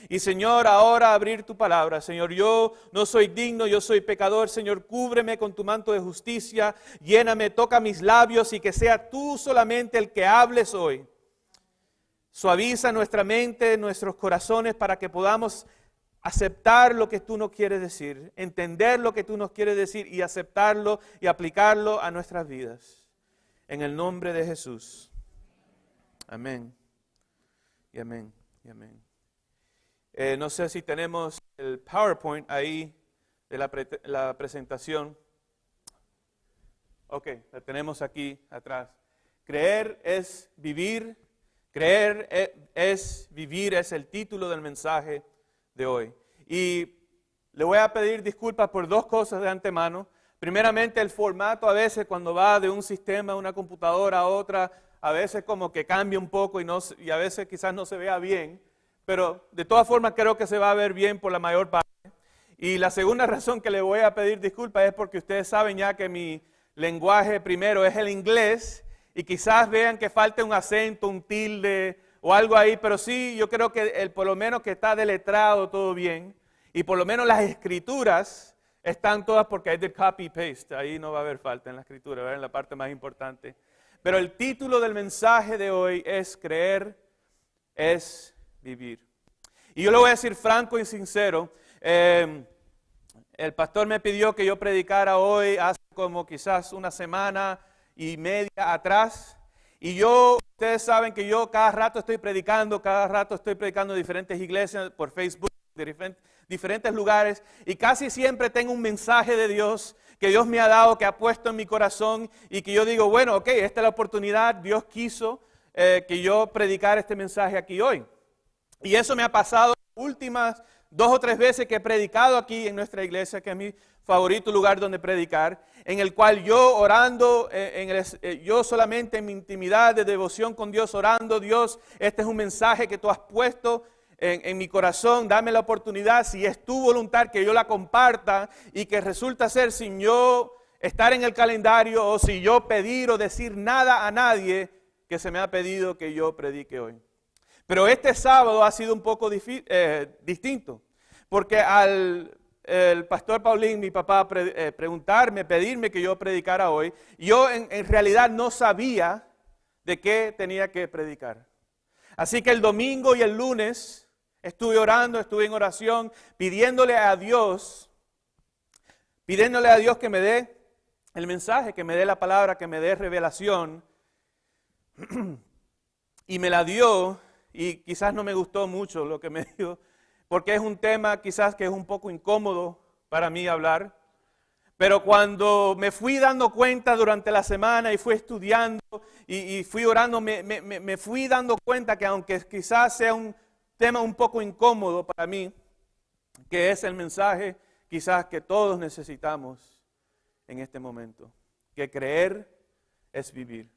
Y Señor, ahora abrir tu palabra. Señor, yo no soy digno, yo soy pecador. Señor, cúbreme con tu manto de justicia, lléname, toca mis labios y que sea tú solamente el que hables hoy. Suaviza nuestra mente, nuestros corazones para que podamos aceptar lo que tú nos quieres decir, entender lo que tú nos quieres decir y aceptarlo y aplicarlo a nuestras vidas. En el nombre de Jesús. Amén. Y amén. Y amén. No sé si tenemos el PowerPoint ahí de la presentación. Ok, la tenemos aquí atrás. Creer es vivir. Creer es vivir, es el título del mensaje de hoy. Y le voy a pedir disculpas por dos cosas de antemano. Primeramente, el formato a veces cuando va de un sistema, una computadora a otra, a veces como que cambia un poco y a veces quizás no se vea bien, pero de todas formas creo que se va a ver bien por la mayor parte. Y la segunda razón que le voy a pedir disculpas es porque ustedes saben ya que mi lenguaje primero es el inglés y quizás vean que falte un acento, un tilde o algo ahí, pero sí, yo creo que por lo menos que está deletrado todo bien y por lo menos las escrituras están todas porque hay de copy paste, ahí no va a haber falta en la escritura, ¿verdad? En la parte más importante. Pero el título del mensaje de hoy es creer es vivir. Y yo le voy a decir franco y sincero, el pastor me pidió que yo predicara hoy hace como quizás una semana y media atrás. Y ustedes saben que yo cada rato estoy predicando en diferentes iglesias, por Facebook, de diferentes lugares. Y casi siempre tengo un mensaje de Dios que Dios me ha dado, que ha puesto en mi corazón. Y que yo digo, bueno, ok, esta es la oportunidad. Dios quiso que yo predicara este mensaje aquí hoy. Y eso me ha pasado las últimas 2 o 3 veces que he predicado aquí en nuestra iglesia, que es mi favorito lugar donde predicar, en el cual yo orando, yo solamente en mi intimidad de devoción con Dios, orando, Dios, este es un mensaje que tú has puesto en mi corazón, dame la oportunidad, si es tu voluntad, que yo la comparta y que resulta ser sin yo estar en el calendario o si yo pedir o decir nada a nadie que se me ha pedido que yo predique hoy. Pero este sábado ha sido un poco distinto, porque el pastor Paulín, mi papá, pedirme que yo predicara hoy, yo en realidad no sabía de qué tenía que predicar. Así que el domingo y el lunes estuve orando, estuve en oración, pidiéndole a Dios que me dé el mensaje, que me dé la palabra, que me dé revelación. Y me la dio. Y quizás no me gustó mucho lo que me dijo, porque es un tema quizás que es un poco incómodo para mí hablar. Pero cuando me fui dando cuenta durante la semana y fui estudiando y fui orando, me fui dando cuenta que aunque quizás sea un tema un poco incómodo para mí, que es el mensaje quizás que todos necesitamos en este momento, que creer es vivir.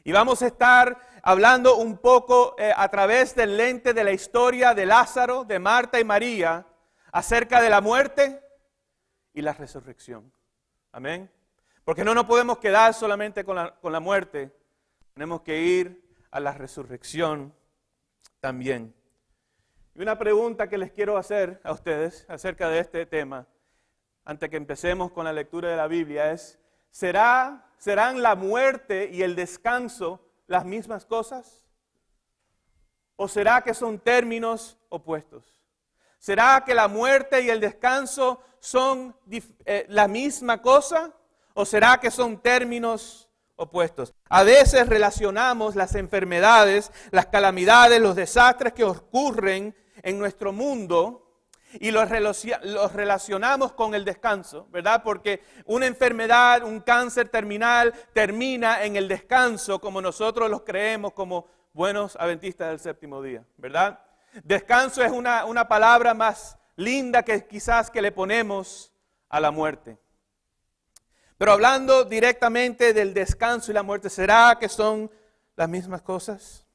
Y vamos a estar hablando un poco a través del lente de la historia de Lázaro, de Marta y María, acerca de la muerte y la resurrección. Amén. Porque no nos podemos quedar solamente con la muerte, tenemos que ir a la resurrección también. Y una pregunta que les quiero hacer a ustedes acerca de este tema, antes que empecemos con la lectura de la Biblia, es: ¿serán la muerte y el descanso las mismas cosas? ¿O será que son términos opuestos? ¿Será que la muerte y el descanso son la misma cosa? ¿O será que son términos opuestos? A veces relacionamos las enfermedades, las calamidades, los desastres que ocurren en nuestro mundo y los relacionamos con el descanso, ¿verdad? Porque una enfermedad, un cáncer terminal, termina en el descanso como nosotros los creemos como buenos adventistas del séptimo día, ¿verdad? Descanso es una palabra más linda que quizás que le ponemos a la muerte. Pero hablando directamente del descanso y la muerte, ¿será que son las mismas cosas?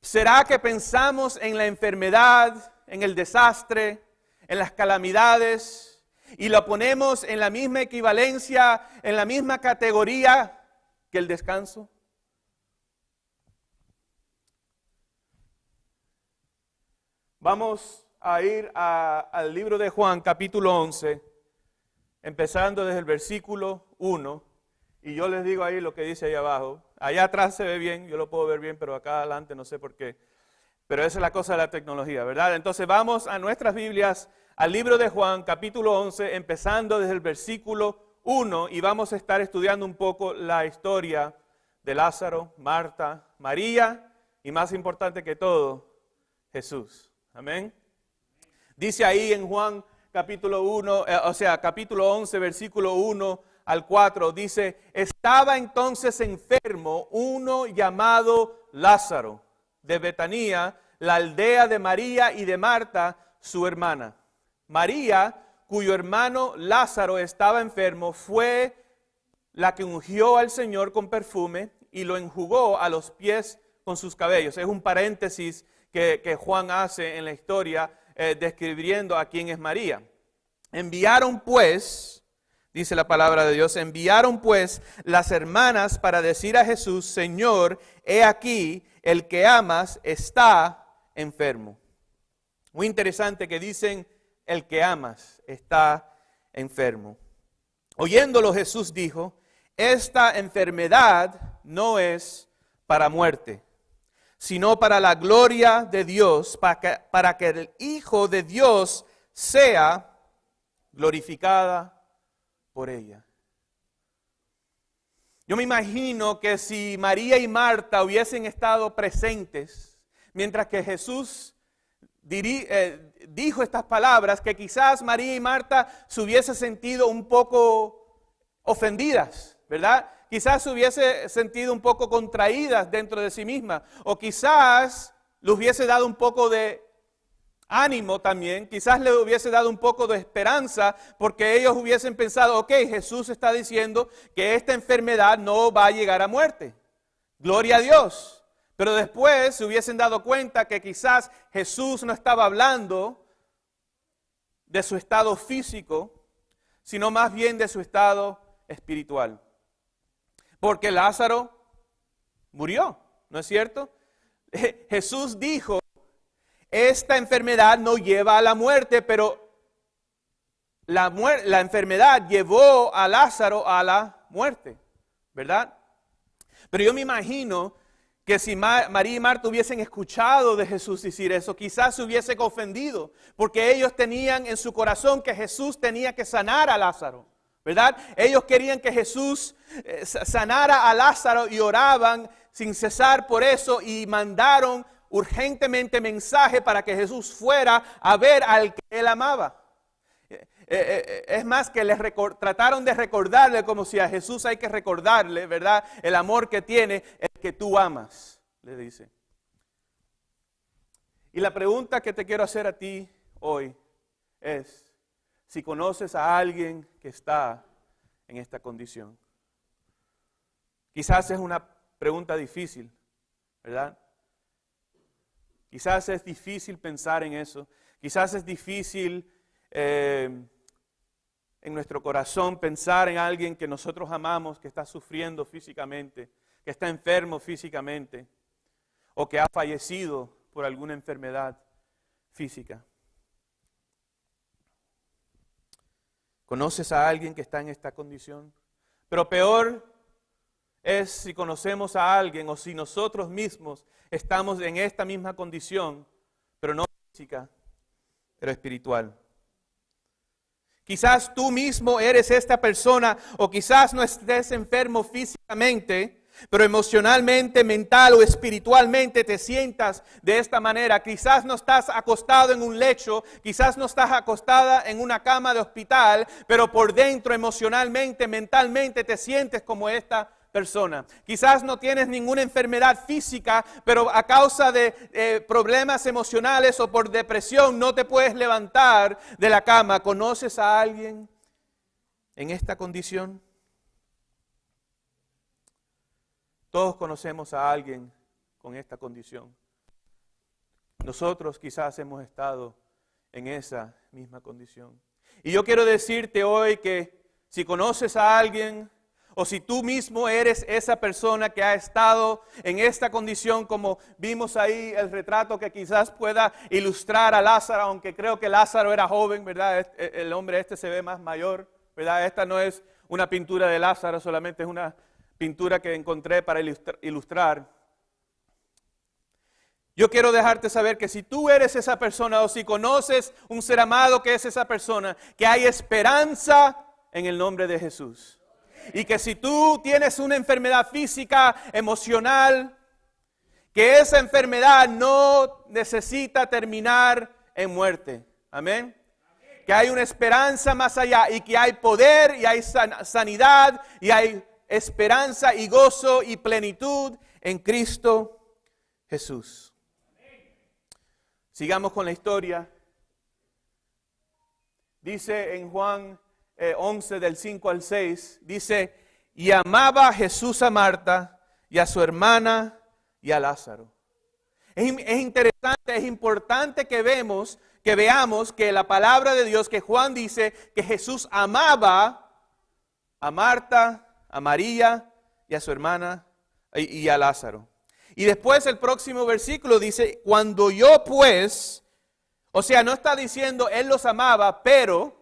¿Será que pensamos en la enfermedad, en el desastre, en las calamidades y lo ponemos en la misma equivalencia, en la misma categoría que el descanso? Vamos a ir al libro de Juan, capítulo 11, empezando desde el versículo 1. Y yo les digo ahí lo que dice ahí abajo. Allá atrás se ve bien, yo lo puedo ver bien, pero acá adelante no sé por qué. Pero esa es la cosa de la tecnología, ¿verdad? Entonces vamos a nuestras Biblias, al libro de Juan, capítulo 11, empezando desde el versículo 1. Y vamos a estar estudiando un poco la historia de Lázaro, Marta, María y más importante que todo, Jesús. Amén. Dice ahí en Juan capítulo 1, capítulo 11, versículo 1 al 4, dice, estaba entonces enfermo uno llamado Lázaro, de Betanía, la aldea de María y de Marta, su hermana. María, cuyo hermano Lázaro estaba enfermo, fue la que ungió al Señor con perfume y lo enjugó a los pies con sus cabellos. Es un paréntesis que Juan hace en la historia describiendo a quién es María. Enviaron pues, dice la palabra de Dios, enviaron pues las hermanas para decir a Jesús, Señor, he aquí, el que amas está enfermo. Muy interesante que dicen, el que amas está enfermo. Oyéndolo Jesús dijo, esta enfermedad no es para muerte, sino para la gloria de Dios, para que el Hijo de Dios sea glorificada por ella. Yo me imagino que si María y Marta hubiesen estado presentes, mientras que Jesús dijo estas palabras, que quizás María y Marta se hubiesen sentido un poco ofendidas, ¿verdad? Quizás se hubiese sentido un poco contraídas dentro de sí mismas, o quizás le hubiese dado un poco de ánimo también, quizás le hubiese dado un poco de esperanza, porque ellos hubiesen pensado, ok, Jesús está diciendo que esta enfermedad no va a llegar a muerte. Gloria a Dios. Pero después se hubiesen dado cuenta que quizás Jesús no estaba hablando de su estado físico, sino más bien de su estado espiritual. Porque Lázaro murió, ¿no es cierto? Jesús dijo, esta enfermedad no lleva a la muerte, pero la enfermedad llevó a Lázaro a la muerte, ¿verdad? Pero yo me imagino que si María y Marta hubiesen escuchado de Jesús decir eso, quizás se hubiesen ofendido, porque ellos tenían en su corazón que Jesús tenía que sanar a Lázaro, ¿verdad? Ellos querían que Jesús sanara a Lázaro y oraban sin cesar por eso y mandaron urgentemente mensaje para que Jesús fuera a ver al que él amaba. Es más que trataron de recordarle como si a Jesús hay que recordarle, ¿verdad? El amor que tiene, el que tú amas, le dice. Y la pregunta que te quiero hacer a ti hoy es, si conoces a alguien que está en esta condición. Quizás es una pregunta difícil, ¿verdad? Quizás es difícil pensar en eso. Quizás es difícil en nuestro corazón pensar en alguien que nosotros amamos, que está sufriendo físicamente, que está enfermo físicamente, o que ha fallecido por alguna enfermedad física. ¿Conoces a alguien que está en esta condición? Pero peor es si conocemos a alguien o si nosotros mismos estamos en esta misma condición, pero no física, pero espiritual. Quizás tú mismo eres esta persona o quizás no estés enfermo físicamente, pero emocionalmente, mental o espiritualmente te sientas de esta manera. Quizás no estás acostado en un lecho, quizás no estás acostada en una cama de hospital, pero por dentro emocionalmente, mentalmente te sientes como esta persona. Quizás no tienes ninguna enfermedad física, pero a causa de problemas emocionales o por depresión no te puedes levantar de la cama. ¿Conoces a alguien en esta condición? Todos conocemos a alguien con esta condición. Nosotros quizás hemos estado en esa misma condición. Y yo quiero decirte hoy que si conoces a alguien o si tú mismo eres esa persona que ha estado en esta condición, como vimos ahí el retrato que quizás pueda ilustrar a Lázaro, aunque creo que Lázaro era joven, ¿verdad? El hombre este se ve más mayor, ¿verdad? Esta no es una pintura de Lázaro, solamente es una pintura que encontré para ilustrar. Yo quiero dejarte saber que si tú eres esa persona o si conoces un ser amado que es esa persona, que hay esperanza en el nombre de Jesús. Y que si tú tienes una enfermedad física, emocional, que esa enfermedad no necesita terminar en muerte. Amén. Que hay una esperanza más allá y que hay poder y hay sanidad y hay esperanza y gozo y plenitud en Cristo Jesús. Sigamos con la historia. Dice en Juan 11 del 5 al 6, dice, y amaba Jesús a Marta y a su hermana y a Lázaro. Es interesante, es importante que veamos que la palabra de Dios, que Juan dice que Jesús amaba a Marta, a María y a su hermana y a Lázaro. Y después el próximo versículo dice, cuando yo pues, o sea, no está diciendo él los amaba, pero,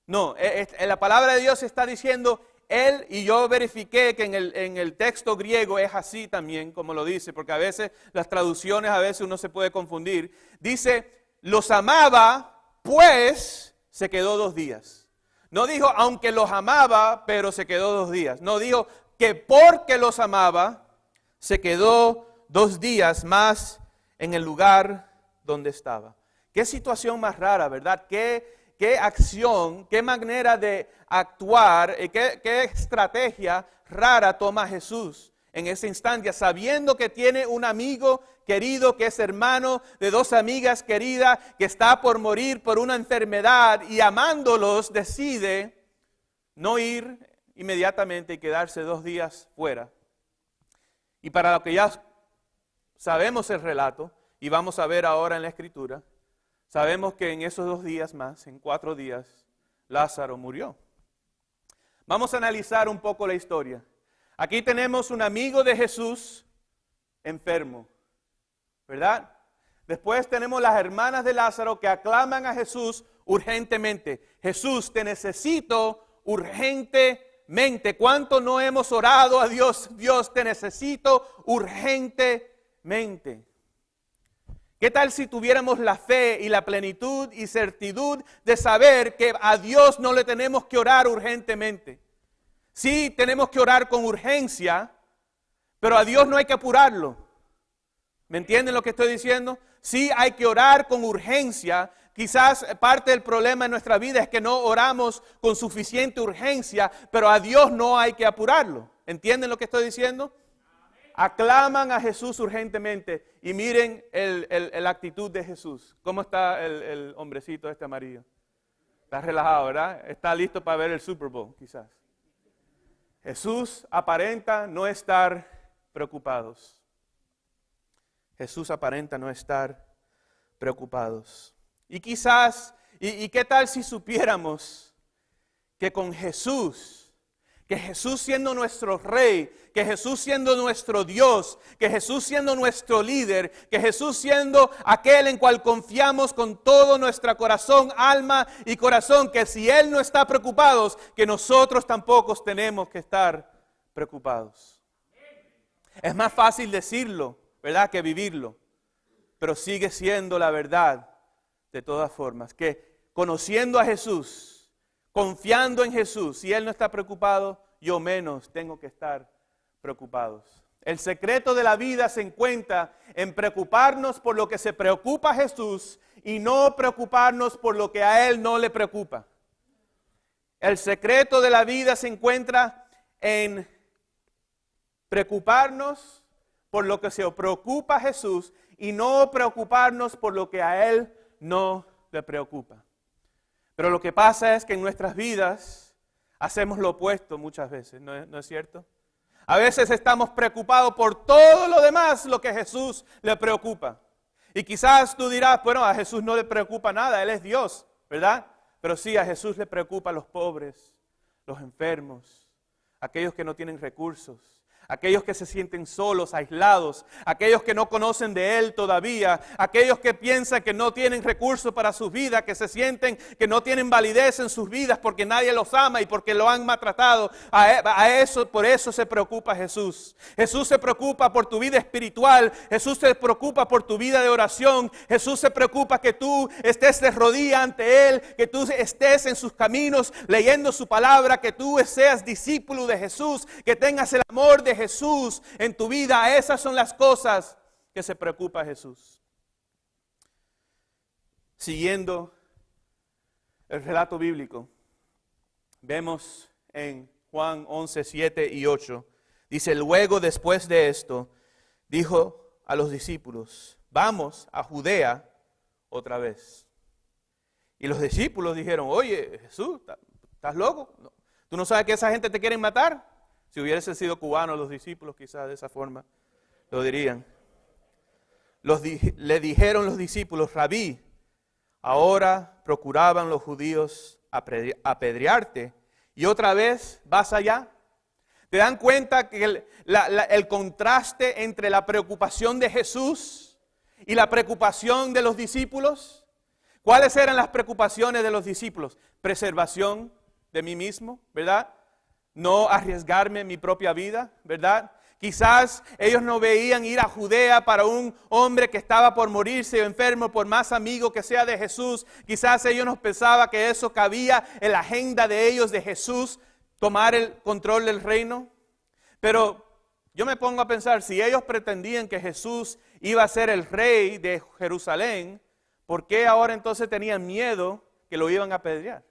no, la palabra de Dios está diciendo él, y yo verifiqué que en el texto griego es así también, como lo dice, porque a veces las traducciones, a veces uno se puede confundir. Dice, los amaba, pues se quedó 2 días. No dijo, aunque los amaba, pero se quedó 2 días. No dijo que porque los amaba, se quedó 2 días más en el lugar donde estaba. Qué situación más rara, ¿verdad? Qué acción, qué manera de actuar, qué estrategia rara toma Jesús en ese instante, sabiendo que tiene un amigo querido, que es hermano de 2 amigas queridas, que está por morir por una enfermedad y amándolos decide no ir inmediatamente y quedarse 2 días fuera. Y para lo que ya sabemos el relato, y vamos a ver ahora en la Escritura, sabemos que en esos 2 días más, en 4 días, Lázaro murió. Vamos a analizar un poco la historia. Aquí tenemos un amigo de Jesús enfermo, ¿verdad? Después tenemos las hermanas de Lázaro que aclaman a Jesús urgentemente. Jesús, te necesito urgentemente. ¿Cuánto no hemos orado a Dios? Dios, te necesito urgentemente. ¿Qué tal si tuviéramos la fe y la plenitud y certidumbre de saber que a Dios no le tenemos que orar urgentemente? Sí, tenemos que orar con urgencia, pero a Dios no hay que apurarlo. ¿Me entienden lo que estoy diciendo? Sí, hay que orar con urgencia. Quizás parte del problema en nuestra vida es que no oramos con suficiente urgencia, pero a Dios no hay que apurarlo. ¿Entienden lo que estoy diciendo? Aclaman a Jesús urgentemente y miren la actitud de Jesús. ¿Cómo está el hombrecito este amarillo? Está relajado, ¿verdad? Está listo para ver el Super Bowl, quizás. Jesús aparenta no estar preocupados. Jesús aparenta no estar preocupados. Y quizás, ¿y qué tal si supiéramos que con Jesús, que Jesús siendo nuestro Rey, que Jesús siendo nuestro Dios, que Jesús siendo nuestro líder, que Jesús siendo aquel en cual confiamos con todo nuestro corazón, alma y corazón, que si Él no está preocupado, que nosotros tampoco tenemos que estar preocupados? Es más fácil decirlo, ¿verdad?, que vivirlo, pero sigue siendo la verdad de todas formas, que conociendo a Jesús, confiando en Jesús, si Él no está preocupado, yo menos tengo que estar preocupados. El secreto de la vida se encuentra en preocuparnos por lo que se preocupa Jesús y no preocuparnos por lo que a Él no le preocupa. El secreto de la vida se encuentra en preocuparnos por lo que se preocupa Jesús y no preocuparnos por lo que a Él no le preocupa. Pero lo que pasa es que en nuestras vidas hacemos lo opuesto muchas veces, ¿no es cierto? A veces estamos preocupados por todo lo demás, lo que a Jesús le preocupa. Y quizás tú dirás, bueno, a Jesús no le preocupa nada, Él es Dios, ¿verdad? Pero sí, a Jesús le preocupa a los pobres, los enfermos, aquellos que no tienen recursos, aquellos que se sienten solos, aislados, aquellos que no conocen de Él todavía, aquellos que piensan que no tienen recursos para sus vidas, que se sienten que no tienen validez en sus vidas porque nadie los ama y porque lo han maltratado. Por eso se preocupa Jesús. Jesús se preocupa por tu vida espiritual, Jesús se preocupa por tu vida de oración, Jesús se preocupa que tú estés de rodillas ante Él, que tú estés en sus caminos leyendo su palabra, que tú seas discípulo de Jesús, que tengas el amor de Jesús en tu vida. Esas son las cosas que se preocupa Jesús. Siguiendo el relato bíblico, vemos en Juan 11, 7 y 8, dice: luego después de esto, dijo a los discípulos: vamos a Judea otra vez. Y los discípulos dijeron: oye, Jesús, ¿estás loco? ¿Tú no sabes que esa gente te quiere matar? Si hubiesen sido cubanos los discípulos, quizás de esa forma lo dirían. Le dijeron los discípulos: Rabí, ahora procuraban los judíos apedrearte y otra vez vas allá. ¿Te dan cuenta que el contraste entre la preocupación de Jesús y la preocupación de los discípulos? ¿Cuáles eran las preocupaciones de los discípulos? Preservación de mí mismo, ¿verdad? No arriesgarme mi propia vida, ¿verdad? Quizás ellos no veían ir a Judea para un hombre que estaba por morirse o enfermo, por más amigo que sea de Jesús. Quizás ellos no pensaban que eso cabía en la agenda de ellos, de Jesús, tomar el control del reino. Pero yo me pongo a pensar, si ellos pretendían que Jesús iba a ser el rey de Jerusalén, ¿por qué ahora entonces tenían miedo que lo iban a apedrear?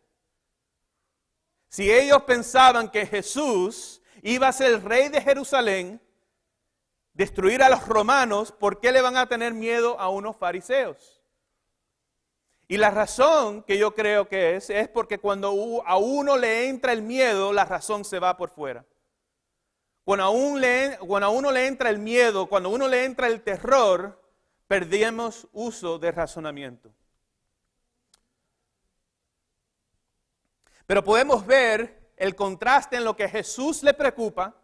Si ellos pensaban que Jesús iba a ser el rey de Jerusalén, destruir a los romanos, ¿por qué le van a tener miedo a unos fariseos? Y la razón que yo creo que es porque cuando a uno le entra el miedo, la razón se va por fuera. Cuando a uno le entra el miedo, cuando a uno le entra el terror, perdemos uso de razonamiento. Pero podemos ver el contraste en lo que a Jesús le preocupa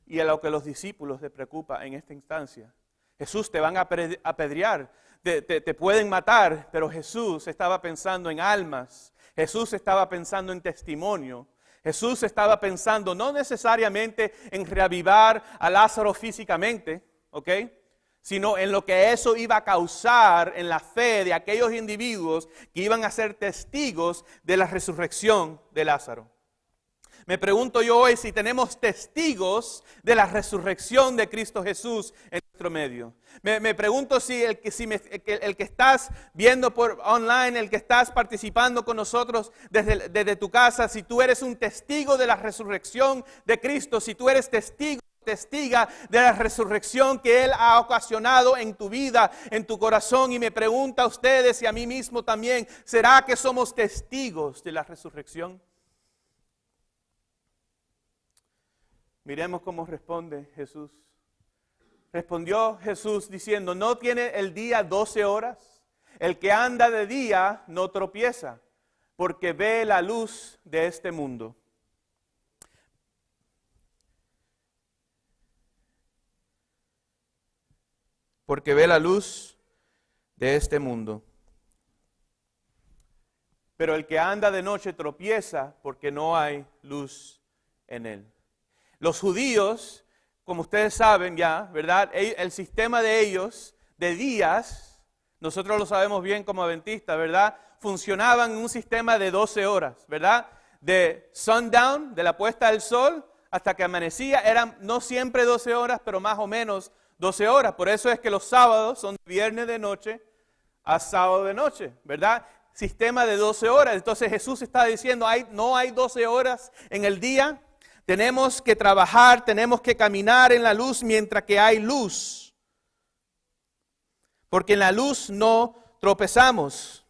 y en lo que a los discípulos les preocupa en esta instancia. Jesús, te van a apedrear, te pueden matar, pero Jesús estaba pensando en almas. Jesús estaba pensando en testimonio. Jesús estaba pensando no necesariamente en reavivar a Lázaro físicamente, ¿ok?, sino en lo que eso iba a causar en la fe de aquellos individuos que iban a ser testigos de la resurrección de Lázaro. Me pregunto yo hoy si tenemos testigos de la resurrección de Cristo Jesús en nuestro medio. Me pregunto si el que estás viendo por online, el que estás participando con nosotros desde tu casa, si tú eres un testigo de la resurrección de Cristo, si tú eres testiga de la resurrección que Él ha ocasionado en tu vida, en tu corazón. Y me pregunta a ustedes y a mí mismo también, ¿será que somos testigos de la resurrección? Miremos cómo responde Jesús. Respondió Jesús diciendo: ¿no tiene el día 12 horas? El que anda de día no tropieza, porque ve la luz de este mundo. Porque ve la luz de este mundo. Pero el que anda de noche tropieza porque no hay luz en él. Los judíos, como ustedes saben ya, ¿verdad? El sistema de ellos, de días, nosotros lo sabemos bien como adventistas, ¿verdad? Funcionaban en un sistema de 12 horas, ¿verdad? De sundown, de la puesta del sol, hasta que amanecía. Eran no siempre 12 horas, pero más o menos 12 horas. Por eso es que los sábados son de viernes de noche a sábado de noche, ¿verdad? Sistema de 12 horas. Entonces Jesús está diciendo, no hay 12 horas en el día. Tenemos que trabajar, tenemos que caminar en la luz mientras que hay luz. Porque en la luz no tropezamos.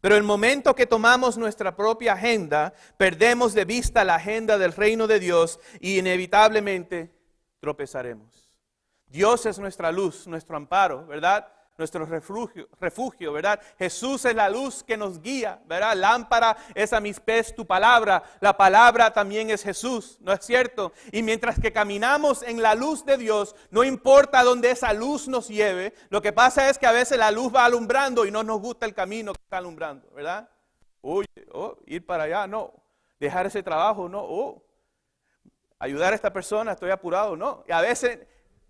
Pero el momento que tomamos nuestra propia agenda, perdemos de vista la agenda del reino de Dios y inevitablemente tropezaremos. Dios es nuestra luz, nuestro amparo, ¿verdad? nuestro refugio, ¿verdad? Jesús es la luz que nos guía, ¿verdad? Lámpara es a mis pies tu palabra. La palabra también es Jesús, ¿no es cierto? Y mientras que caminamos en la luz de Dios, no importa dónde esa luz nos lleve, lo que pasa es que a veces la luz va alumbrando y no nos gusta el camino que está alumbrando, ¿verdad? Oye, ir para allá, no. Dejar ese trabajo, no. Ayudar a esta persona, estoy apurado, no. Y a veces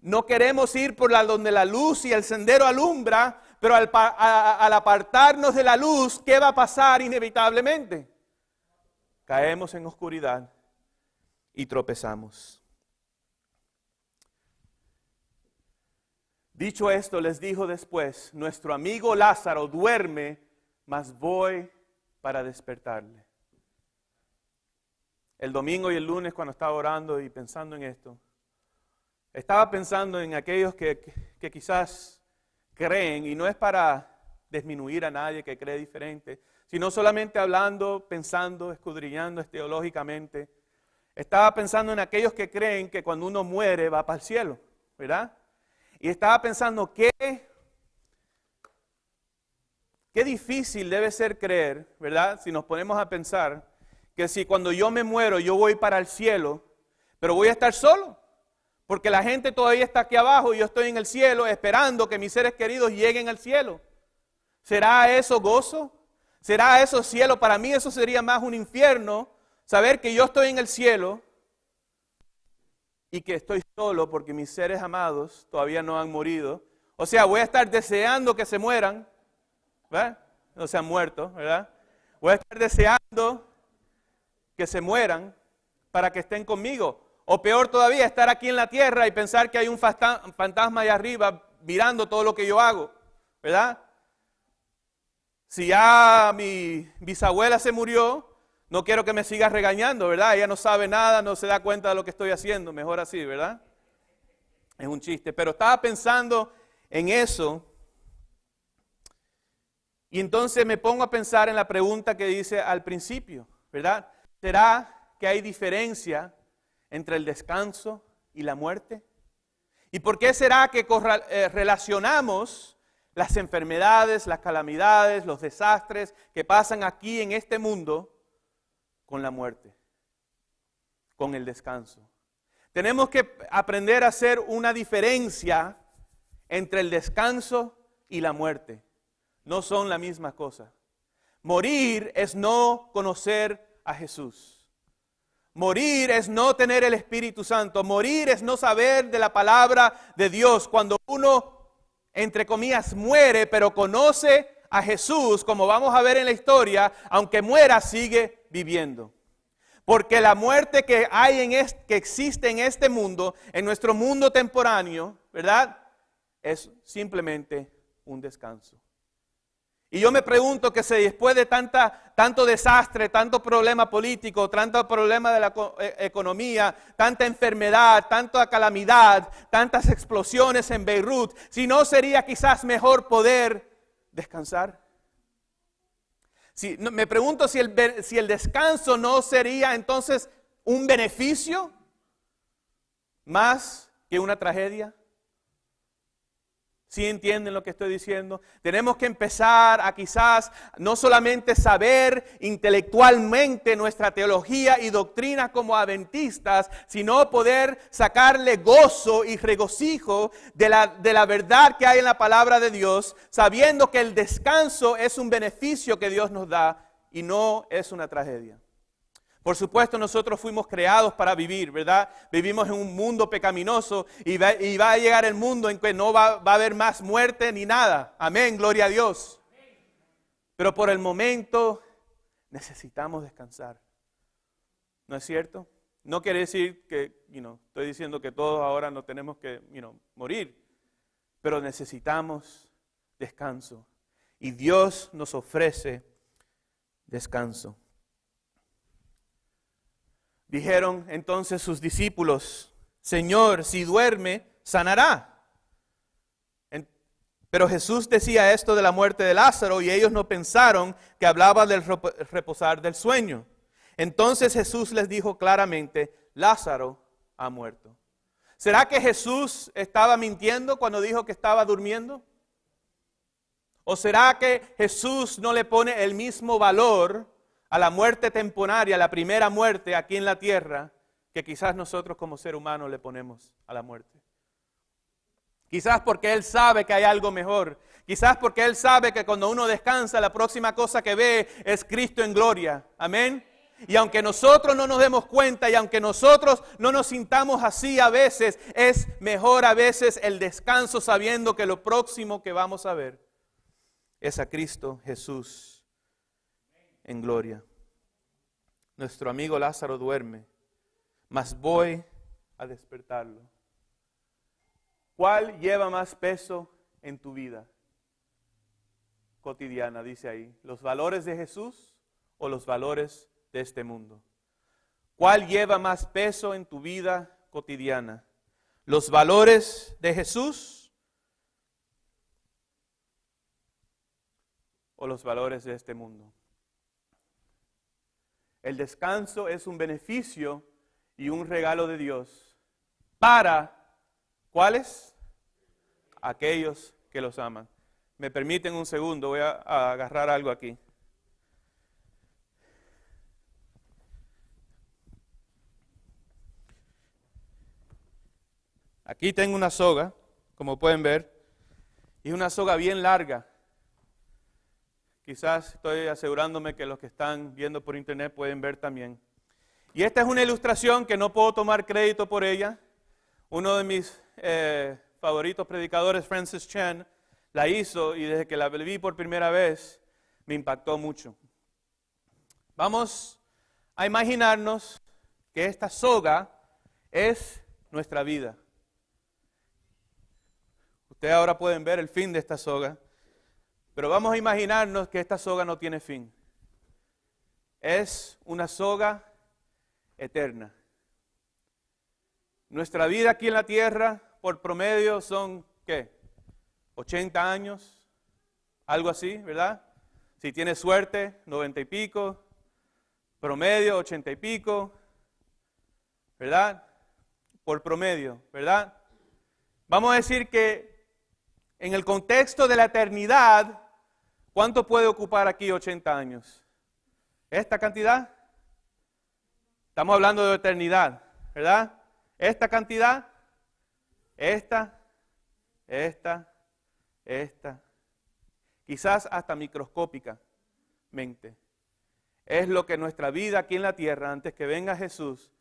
no queremos ir por donde la luz y el sendero alumbra, pero al apartarnos de la luz, ¿qué va a pasar inevitablemente? Caemos en oscuridad y tropezamos. Dicho esto, les dijo después, nuestro amigo Lázaro duerme, mas voy para despertarle. El domingo y el lunes cuando estaba orando y pensando en esto, estaba pensando en aquellos que quizás creen, y no es para disminuir a nadie que cree diferente, sino solamente hablando, pensando, escudriñando teológicamente. Estaba pensando en aquellos que creen que cuando uno muere va para el cielo, ¿verdad? Y estaba pensando qué difícil debe ser creer, ¿verdad? Si nos ponemos a pensar que si cuando yo me muero yo voy para el cielo, pero voy a estar solo. Porque la gente todavía está aquí abajo y yo estoy en el cielo esperando que mis seres queridos lleguen al cielo. ¿Será eso gozo? ¿Será eso cielo? Para mí eso sería más un infierno, saber que yo estoy en el cielo y que estoy solo porque mis seres amados todavía no han morido. O sea, voy a estar deseando que se mueran, ¿verdad? No se han muerto, ¿verdad? Voy a estar deseando que se mueran para que estén conmigo. O peor todavía, estar aquí en la tierra y pensar que hay un fantasma allá arriba mirando todo lo que yo hago, ¿verdad? Si ya mi bisabuela se murió, no quiero que me siga regañando, ¿verdad? Ella no sabe nada, no se da cuenta de lo que estoy haciendo, mejor así, ¿verdad? Es un chiste, pero estaba pensando en eso y entonces me pongo a pensar en la pregunta que dice al principio, ¿verdad? ¿Será que hay diferencia entre el descanso y la muerte? ¿Y por qué será que relacionamos las enfermedades, las calamidades, los desastres que pasan aquí en este mundo con la muerte, con el descanso? Tenemos que aprender a hacer una diferencia entre el descanso y la muerte. No son la misma cosa. Morir es no conocer a Jesús. Morir es no tener el Espíritu Santo. Morir es no saber de la palabra de Dios. Cuando uno, entre comillas, muere, pero conoce a Jesús, como vamos a ver en la historia, aunque muera, sigue viviendo. Porque la muerte que que existe en este mundo, en nuestro mundo temporáneo, ¿verdad? Es simplemente un descanso. Y yo me pregunto que si después de tanto desastre, tanto problema político, tanto problema de la economía, tanta enfermedad, tanta calamidad, tantas explosiones en Beirut, si no sería quizás mejor poder descansar. Me pregunto si el descanso no sería entonces un beneficio más que una tragedia. ¿Sí entienden lo que estoy diciendo? Tenemos que empezar a quizás no solamente saber intelectualmente nuestra teología y doctrina como adventistas, sino poder sacarle gozo y regocijo de la verdad que hay en la palabra de Dios, sabiendo que el descanso es un beneficio que Dios nos da y no es una tragedia. Por supuesto, nosotros fuimos creados para vivir, ¿verdad? Vivimos en un mundo pecaminoso y va a llegar el mundo en que no va a haber más muerte ni nada. Amén, gloria a Dios. Pero por el momento necesitamos descansar. ¿No es cierto? No quiere decir que, estoy diciendo que todos ahora no tenemos que, morir. Pero necesitamos descanso. Y Dios nos ofrece descanso. Dijeron entonces sus discípulos, Señor, si duerme, sanará. Pero Jesús decía esto de la muerte de Lázaro y ellos no pensaron que hablaba del reposar del sueño. Entonces Jesús les dijo claramente, Lázaro ha muerto. ¿Será que Jesús estaba mintiendo cuando dijo que estaba durmiendo? ¿O será que Jesús no le pone el mismo valor a la muerte temporaria, la primera muerte aquí en la tierra, que quizás nosotros como ser humano le ponemos a la muerte? Quizás porque Él sabe que hay algo mejor. Quizás porque Él sabe que cuando uno descansa, la próxima cosa que ve es Cristo en gloria. Amén. Y aunque nosotros no nos demos cuenta y aunque nosotros no nos sintamos así a veces, es mejor a veces el descanso sabiendo que lo próximo que vamos a ver es a Cristo Jesús en gloria. Nuestro amigo Lázaro duerme, mas voy a despertarlo. ¿Cuál lleva más peso en tu vida cotidiana? Dice ahí, ¿los valores de Jesús o los valores de este mundo? ¿Cuál lleva más peso en tu vida cotidiana? ¿Los valores de Jesús o los valores de este mundo? El descanso es un beneficio y un regalo de Dios para, ¿cuáles? Aquellos que los aman. ¿Me permiten un segundo? Voy a agarrar algo aquí. Aquí tengo una soga, como pueden ver, y una soga bien larga. Quizás estoy asegurándome que los que están viendo por internet pueden ver también. Y esta es una ilustración que no puedo tomar crédito por ella. Uno de mis favoritos predicadores, Francis Chan, la hizo y desde que la vi por primera vez me impactó mucho. Vamos a imaginarnos que esta soga es nuestra vida. Ustedes ahora pueden ver el fin de esta soga, pero vamos a imaginarnos que esta soga no tiene fin. Es una soga eterna. Nuestra vida aquí en la tierra, por promedio, son, ¿qué? 80 años, algo así, ¿verdad? Si tienes suerte, 90 y pico, promedio, 80 y pico, ¿verdad? Por promedio, ¿verdad? Vamos a decir que en el contexto de la eternidad, ¿cuánto puede ocupar aquí 80 años? ¿Esta cantidad? Estamos hablando de eternidad, ¿verdad? Esta cantidad, esta, quizás hasta microscópicamente. Es lo que nuestra vida aquí en la tierra, antes que venga Jesús,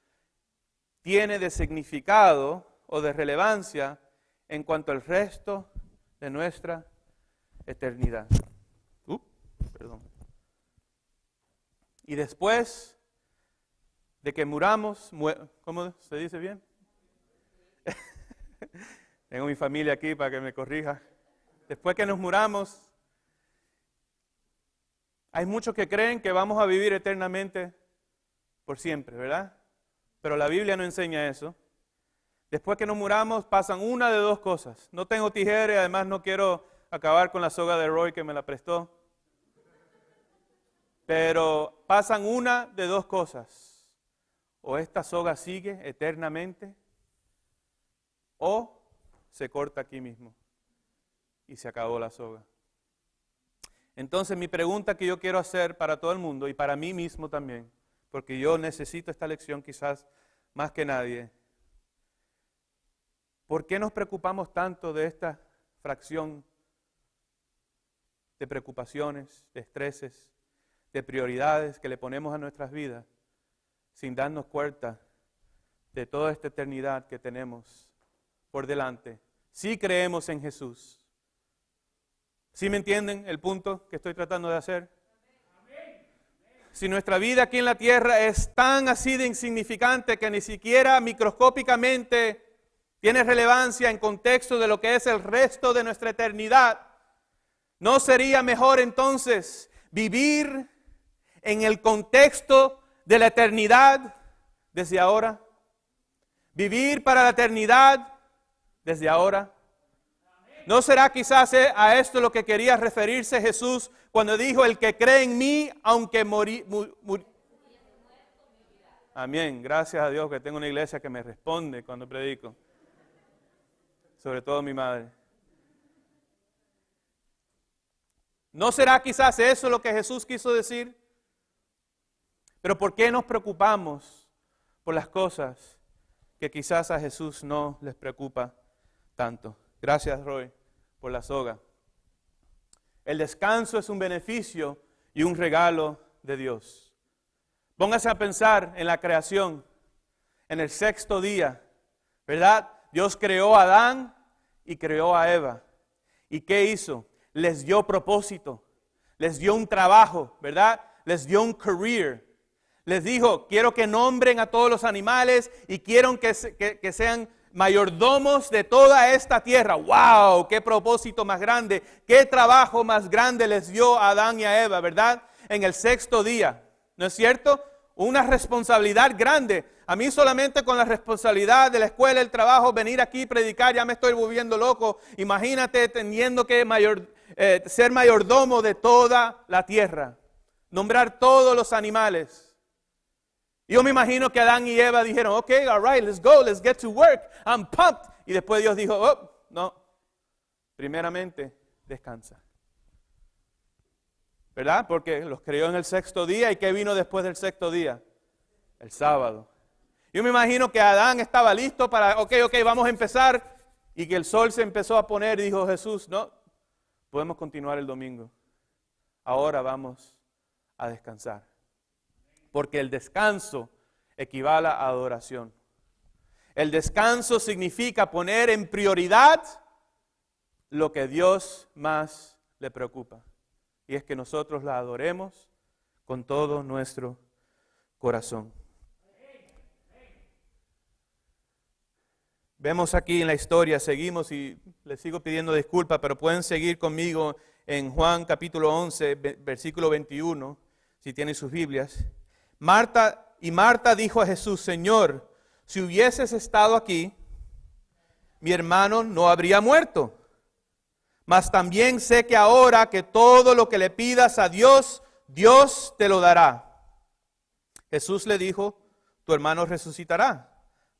tiene de significado o de relevancia en cuanto al resto de nuestra eternidad. Perdón. Y después de que muramos, ¿cómo se dice bien? Tengo mi familia aquí para que me corrija. Después que nos muramos, hay muchos que creen que vamos a vivir eternamente por siempre, ¿verdad? Pero la Biblia no enseña eso. Después que nos muramos pasan una de dos cosas. No tengo tijera y además no quiero acabar con la soga de Roy que me la prestó. Pero pasan una de dos cosas. O esta soga sigue eternamente o se corta aquí mismo y se acabó la soga. Entonces mi pregunta que yo quiero hacer para todo el mundo y para mí mismo también, porque yo necesito esta lección quizás más que nadie. ¿Por qué nos preocupamos tanto de esta fracción de preocupaciones, de estreses, de prioridades que le ponemos a nuestras vidas sin darnos cuenta de toda esta eternidad que tenemos por delante? Si creemos en Jesús. ¿Sí me entienden el punto que estoy tratando de hacer? Si nuestra vida aquí en la tierra es tan así de insignificante que ni siquiera microscópicamente tiene relevancia en contexto de lo que es el resto de nuestra eternidad, ¿no sería mejor entonces vivir en el contexto de la eternidad desde ahora? Vivir para la eternidad desde ahora. ¿No será quizás a esto lo que quería referirse Jesús cuando dijo, el que cree en mí, aunque Amén. Gracias a Dios que tengo una iglesia que me responde cuando predico. Sobre todo mi madre. ¿No será quizás eso lo que Jesús quiso decir? Pero ¿por qué nos preocupamos por las cosas que quizás a Jesús no les preocupa tanto? Gracias, Roy, por la soga. El descanso es un beneficio y un regalo de Dios. Póngase a pensar en la creación, en el sexto día, ¿verdad? Dios creó a Adán y creó a Eva. ¿Y qué hizo? Les dio propósito, les dio un trabajo, ¿verdad? Les dio un career. Les dijo, quiero que nombren a todos los animales y quiero que sean mayordomos de toda esta tierra. ¡Wow! ¡Qué propósito más grande! ¡Qué trabajo más grande les dio a Adán y a Eva, ¿verdad? En el sexto día, ¿no es cierto? Una responsabilidad grande. A mí solamente con la responsabilidad de la escuela, el trabajo, venir aquí y predicar, ya me estoy volviendo loco. Imagínate teniendo que ser mayordomo de toda la tierra. Nombrar todos los animales. Yo me imagino que Adán y Eva dijeron, ok, all right, let's go, let's get to work, I'm pumped. Y después Dios dijo, oh, no, primeramente, descansa. ¿Verdad? Porque los creó en el sexto día. ¿Y qué vino después del sexto día? El sábado. Yo me imagino que Adán estaba listo para, ok, vamos a empezar. Y que el sol se empezó a poner y dijo Jesús, no, podemos continuar el domingo. Ahora vamos a descansar. Porque el descanso equivale a adoración. El descanso significa poner en prioridad lo que Dios más le preocupa. Y es que nosotros la adoremos con todo nuestro corazón. Vemos aquí en la historia, seguimos y les sigo pidiendo disculpas, pero pueden seguir conmigo en Juan capítulo 11, versículo 21, si tienen sus Biblias. Marta dijo a Jesús, Señor, si hubieses estado aquí, mi hermano no habría muerto. Mas también sé que ahora que todo lo que le pidas a Dios, Dios te lo dará. Jesús le dijo, tu hermano resucitará.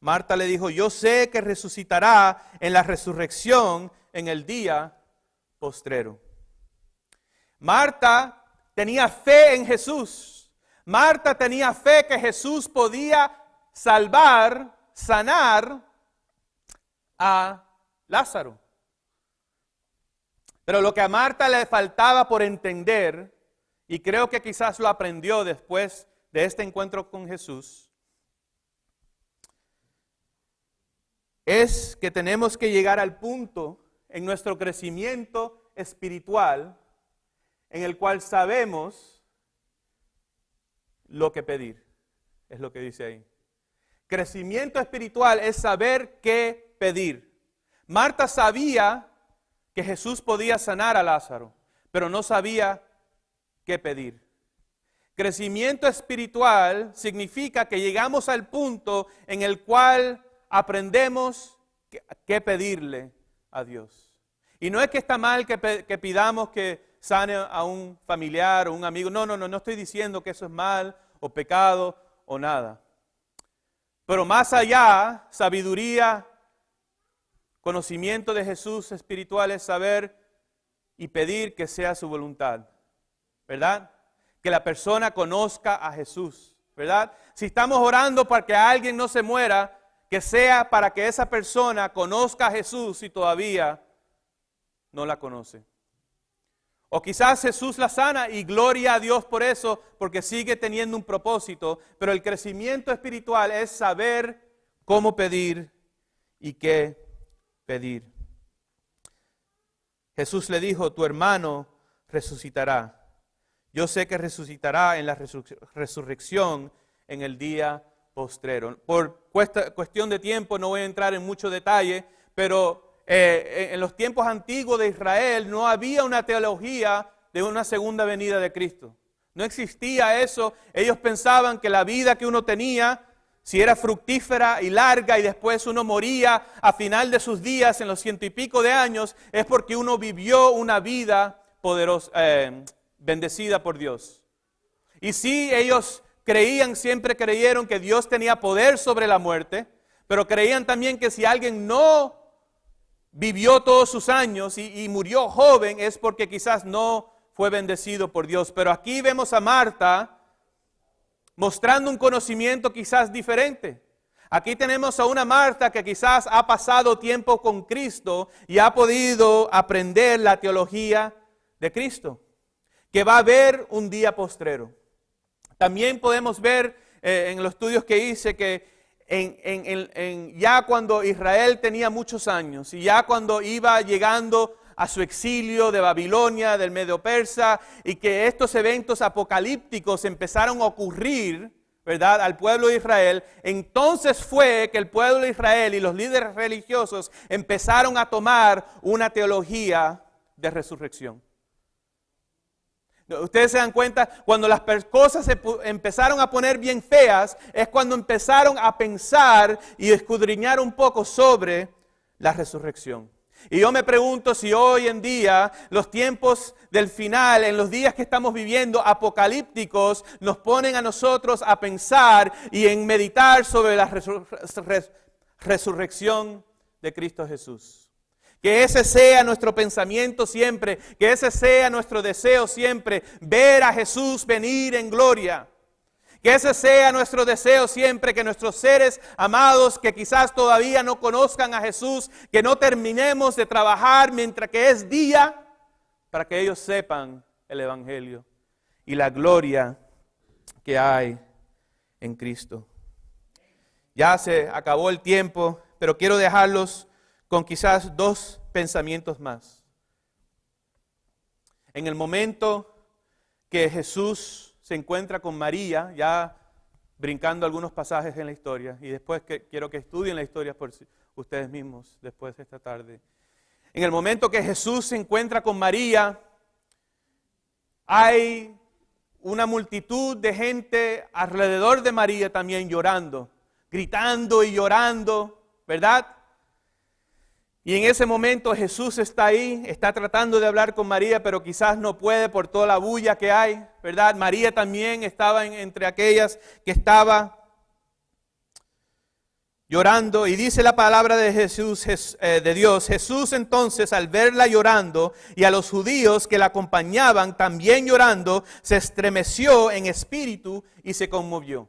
Marta le dijo, yo sé que resucitará en la resurrección en el día postrero. Marta tenía fe en Jesús. Marta tenía fe que Jesús podía salvar, sanar a Lázaro. Pero lo que a Marta le faltaba por entender, y creo que quizás lo aprendió después de este encuentro con Jesús, es que tenemos que llegar al punto en nuestro crecimiento espiritual en el cual sabemos lo que pedir, es lo que dice ahí. Crecimiento espiritual es saber qué pedir. Marta sabía que Jesús podía sanar a Lázaro, pero no sabía qué pedir. Crecimiento espiritual significa que llegamos al punto en el cual aprendemos qué pedirle a Dios. Y no es que está mal que pidamos que sane a un familiar o un amigo. No estoy diciendo que eso es mal o pecado o nada. Pero más allá, sabiduría, conocimiento de Jesús espiritual es saber y pedir que sea su voluntad, ¿verdad? Que la persona conozca a Jesús, ¿verdad? Si estamos orando para que alguien no se muera, que sea para que esa persona conozca a Jesús si todavía no la conoce. O quizás Jesús la sana y gloria a Dios por eso, porque sigue teniendo un propósito. Pero el crecimiento espiritual es saber cómo pedir y qué pedir. Jesús le dijo, tu hermano resucitará. Yo sé que resucitará en la resurrección en el día postrero. Por cuestión de tiempo no voy a entrar en mucho detalle, pero en los tiempos antiguos de Israel no había una teología de una segunda venida de Cristo. No existía eso. Ellos pensaban que la vida que uno tenía, si era fructífera y larga y después uno moría a final de sus días en los 100 y pico de años, es porque uno vivió una vida poderosa, bendecida por Dios. Y sí, ellos siempre creyeron que Dios tenía poder sobre la muerte, pero creían también que si alguien no vivió todos sus años y murió joven es porque quizás no fue bendecido por Dios. Pero aquí vemos a Marta mostrando un conocimiento quizás diferente. Aquí tenemos a una Marta que quizás ha pasado tiempo con Cristo y ha podido aprender la teología de Cristo, que va a haber un día postrero. También podemos ver en los estudios que hice que ya cuando Israel tenía muchos años y ya cuando iba llegando a su exilio de Babilonia, del Medio Persa, y que estos eventos apocalípticos empezaron a ocurrir, ¿verdad?, al pueblo de Israel, entonces fue que el pueblo de Israel y los líderes religiosos empezaron a tomar una teología de resurrección. Ustedes se dan cuenta, cuando las cosas se empezaron a poner bien feas, es cuando empezaron a pensar y escudriñar un poco sobre la resurrección. Y yo me pregunto si hoy en día, los tiempos del final, en los días que estamos viviendo apocalípticos, nos ponen a nosotros a pensar y en meditar sobre la resurrección de Cristo Jesús. Que ese sea nuestro pensamiento siempre, que ese sea nuestro deseo siempre, ver a Jesús venir en gloria. Que ese sea nuestro deseo siempre, que nuestros seres amados que quizás todavía no conozcan a Jesús, que no terminemos de trabajar mientras que es día, para que ellos sepan el Evangelio y la gloria que hay en Cristo. Ya se acabó el tiempo, pero quiero dejarlos con quizás dos pensamientos más. En el momento que Jesús se encuentra con María, ya brincando algunos pasajes en la historia, y después quiero que estudien la historia por ustedes mismos después de esta tarde. En el momento que Jesús se encuentra con María, hay una multitud de gente alrededor de María también llorando, gritando y llorando, ¿verdad? Y en ese momento Jesús está ahí, está tratando de hablar con María, pero quizás no puede por toda la bulla que hay, ¿verdad? María también estaba entre aquellas que estaba llorando. Y dice la palabra de Jesús, de Dios, Jesús entonces al verla llorando y a los judíos que la acompañaban también llorando, se estremeció en espíritu y se conmovió.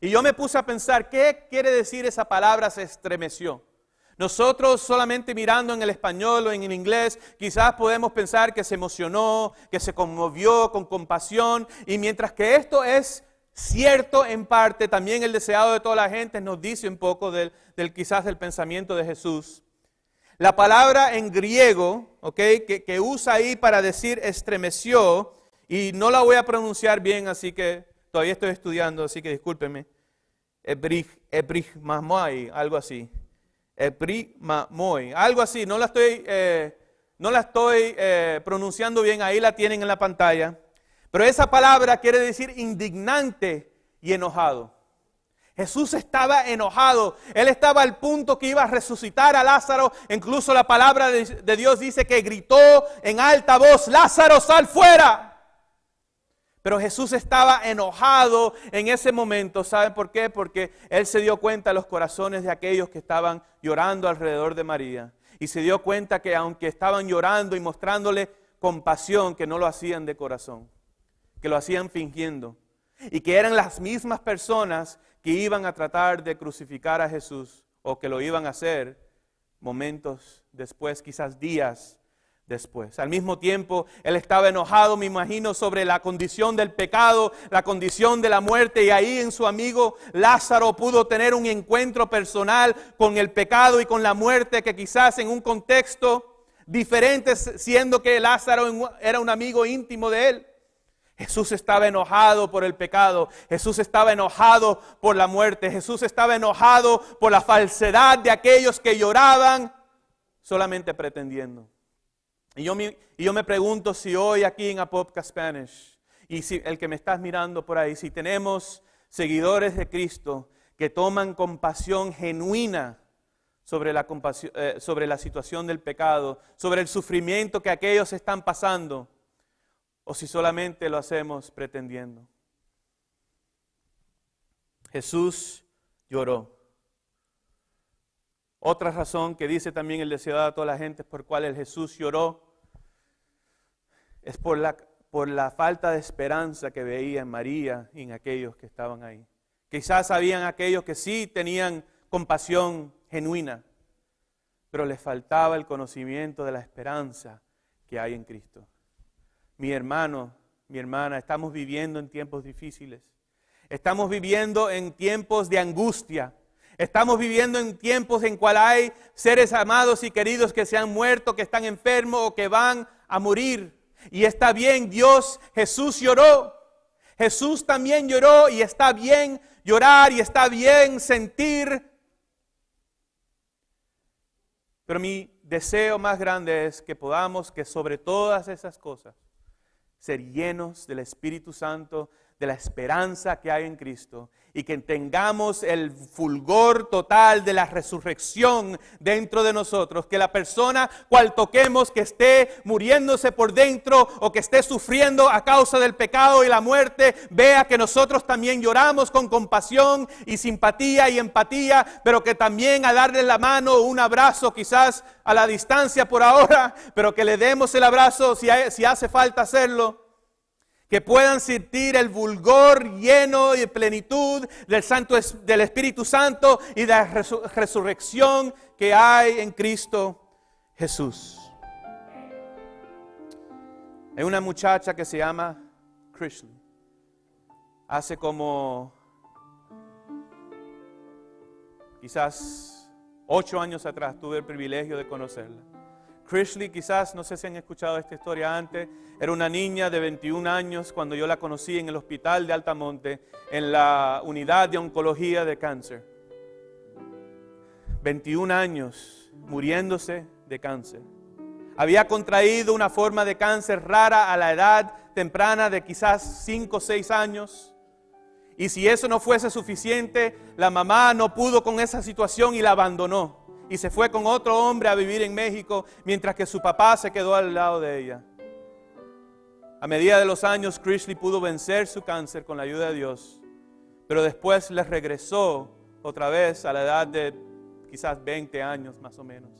Y yo me puse a pensar, ¿qué quiere decir esa palabra se estremeció? Nosotros solamente mirando en el español o en el inglés, quizás podemos pensar que se emocionó, que se conmovió con compasión. Y mientras que esto es cierto en parte, también el deseado de toda la gente nos dice un poco del quizás del pensamiento de Jesús. La palabra en griego, que usa ahí para decir estremeció, y no la voy a pronunciar bien, así que todavía estoy estudiando, así que discúlpenme. Ebrigmamoi, algo así. Eprimamoi, algo así, no la estoy pronunciando bien, ahí la tienen en la pantalla. Pero esa palabra quiere decir indignante y enojado. Jesús estaba enojado, Él estaba al punto que iba a resucitar a Lázaro. Incluso la palabra de Dios dice que gritó en alta voz, Lázaro, sal fuera. Pero Jesús estaba enojado en ese momento. ¿Saben por qué? Porque Él se dio cuenta de los corazones de aquellos que estaban llorando alrededor de María. Y se dio cuenta que aunque estaban llorando y mostrándole compasión, que no lo hacían de corazón, que lo hacían fingiendo. Y que eran las mismas personas que iban a tratar de crucificar a Jesús, o que lo iban a hacer momentos después, quizás días después. Al mismo tiempo, Él estaba enojado, me imagino, sobre la condición del pecado, la condición de la muerte, y ahí en su amigo Lázaro pudo tener un encuentro personal con el pecado y con la muerte, que quizás en un contexto diferente, siendo que Lázaro era un amigo íntimo de Él. Jesús estaba enojado por el pecado, Jesús estaba enojado por la muerte, Jesús estaba enojado por la falsedad de aquellos que lloraban solamente pretendiendo. Y yo me pregunto si hoy aquí en Apopka Spanish, y si el que me estás mirando por ahí, si tenemos seguidores de Cristo que toman compasión genuina sobre la situación del pecado, sobre el sufrimiento que aquellos están pasando, o si solamente lo hacemos pretendiendo. Jesús lloró. Otra razón que dice también el deseado de toda la gente por cual el Jesús lloró es por por la falta de esperanza que veía en María y en aquellos que estaban ahí. Quizás habían aquellos que sí tenían compasión genuina, pero les faltaba el conocimiento de la esperanza que hay en Cristo. Mi hermano, mi hermana, estamos viviendo en tiempos difíciles. Estamos viviendo en tiempos de angustia. Estamos viviendo en tiempos en cual hay seres amados y queridos que se han muerto, que están enfermos o que van a morir. Y está bien, Jesús lloró. Jesús también lloró y está bien llorar y está bien sentir. Pero mi deseo más grande es que podamos, que sobre todas esas cosas, ser llenos del Espíritu Santo, de la esperanza que hay en Cristo y que tengamos el fulgor total de la resurrección dentro de nosotros. Que la persona cual toquemos que esté muriéndose por dentro o que esté sufriendo a causa del pecado y la muerte, vea que nosotros también lloramos con compasión y simpatía y empatía, pero que también a darle la mano o un abrazo quizás a la distancia por ahora, pero que le demos el abrazo si hace falta hacerlo. Que puedan sentir el fulgor lleno y de plenitud del Espíritu Santo y de la resurrección que hay en Cristo Jesús. Hay una muchacha que se llama Krishley. Hace como quizás 8 años atrás tuve el privilegio de conocerla. Krishley, quizás, no sé si han escuchado esta historia antes, era una niña de 21 años cuando yo la conocí en el hospital de Altamonte, en la unidad de oncología de cáncer. 21 años muriéndose de cáncer. Había contraído una forma de cáncer rara a la edad temprana de quizás 5 o 6 años. Y si eso no fuese suficiente, la mamá no pudo con esa situación y la abandonó. Y se fue con otro hombre a vivir en México, mientras que su papá se quedó al lado de ella. A medida de los años, Krishley pudo vencer su cáncer con la ayuda de Dios, pero después le regresó otra vez a la edad de quizás 20 años más o menos.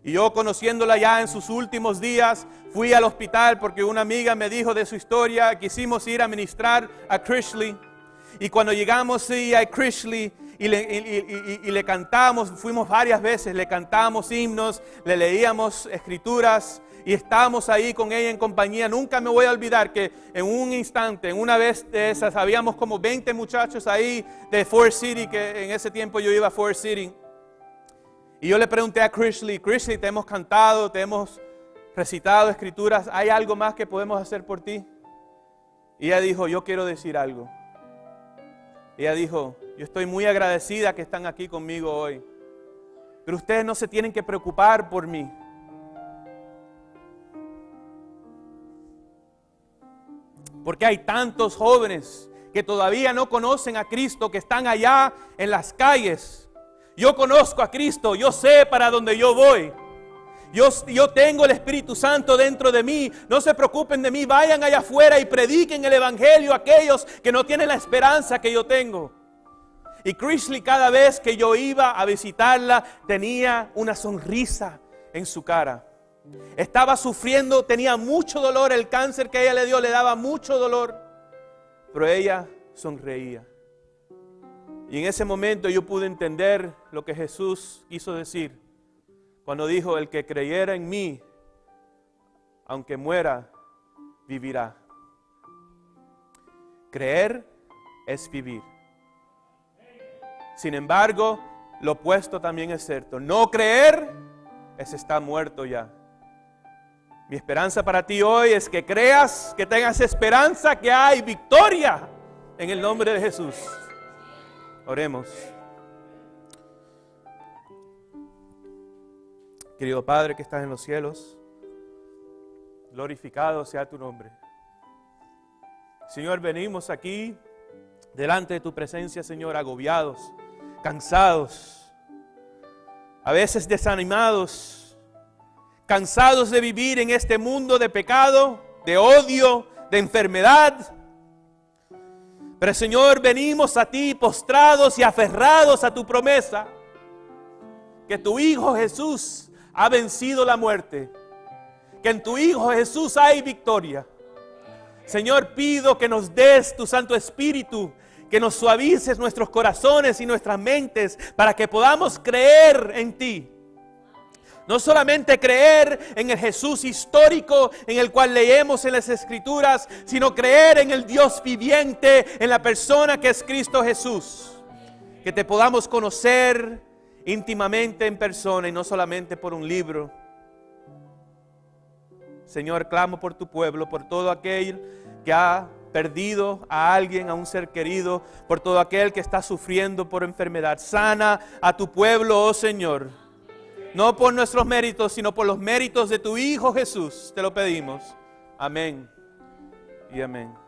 Y yo, conociéndola ya en sus últimos días, fui al hospital porque una amiga me dijo de su historia. Quisimos ir a ministrar a Krishley. Y cuando llegamos a Krishley, y le cantamos, fuimos varias veces, le cantamos himnos, le leíamos escrituras y estábamos ahí con ella en compañía. Nunca me voy a olvidar que en un instante, en una vez de esas, habíamos como 20 muchachos ahí de Forest City, que en ese tiempo yo iba a Forest City. Y yo le pregunté a Krishley, te hemos cantado, te hemos recitado escrituras, ¿hay algo más que podemos hacer por ti? Y ella dijo, yo quiero decir algo. Ella dijo, yo estoy muy agradecida que están aquí conmigo hoy, pero ustedes no se tienen que preocupar por mí. Porque hay tantos jóvenes que todavía no conocen a Cristo, que están allá en las calles. Yo conozco a Cristo, yo sé para dónde yo voy. Yo tengo el Espíritu Santo dentro de mí. No se preocupen de mí, vayan allá afuera y prediquen el Evangelio a aquellos que no tienen la esperanza que yo tengo. Y Krishley, cada vez que yo iba a visitarla, tenía una sonrisa en su cara. Estaba sufriendo, tenía mucho dolor, el cáncer que ella le dio le daba mucho dolor, pero ella sonreía. Y en ese momento yo pude entender lo que Jesús quiso decir cuando dijo, el que creyera en mí, aunque muera, vivirá. Creer es vivir. Sin embargo, lo opuesto también es cierto. No creer es estar muerto ya. Mi esperanza para ti hoy es que creas, que tengas esperanza, que hay victoria en el nombre de Jesús. Oremos. Querido Padre que estás en los cielos, glorificado sea tu nombre. Señor, venimos aquí delante de tu presencia, Señor, agobiados, cansados, a veces desanimados, cansados de vivir en este mundo de pecado, de odio, de enfermedad. Pero Señor, venimos a ti postrados y aferrados a tu promesa, que tu Hijo Jesús ha vencido la muerte, que en tu Hijo Jesús hay victoria. Señor, pido que nos des tu Santo Espíritu, que nos suavices nuestros corazones y nuestras mentes para que podamos creer en ti. No solamente creer en el Jesús histórico en el cual leemos en las Escrituras, sino creer en el Dios viviente, en la persona que es Cristo Jesús. Que te podamos conocer íntimamente en persona y no solamente por un libro. Señor, clamo por tu pueblo, por todo aquel que ha perdido a alguien, a un ser querido, por todo aquel que está sufriendo por enfermedad. Sana a tu pueblo, oh Señor. No por nuestros méritos, sino por los méritos de tu Hijo Jesús. Te lo pedimos. Amén y amén.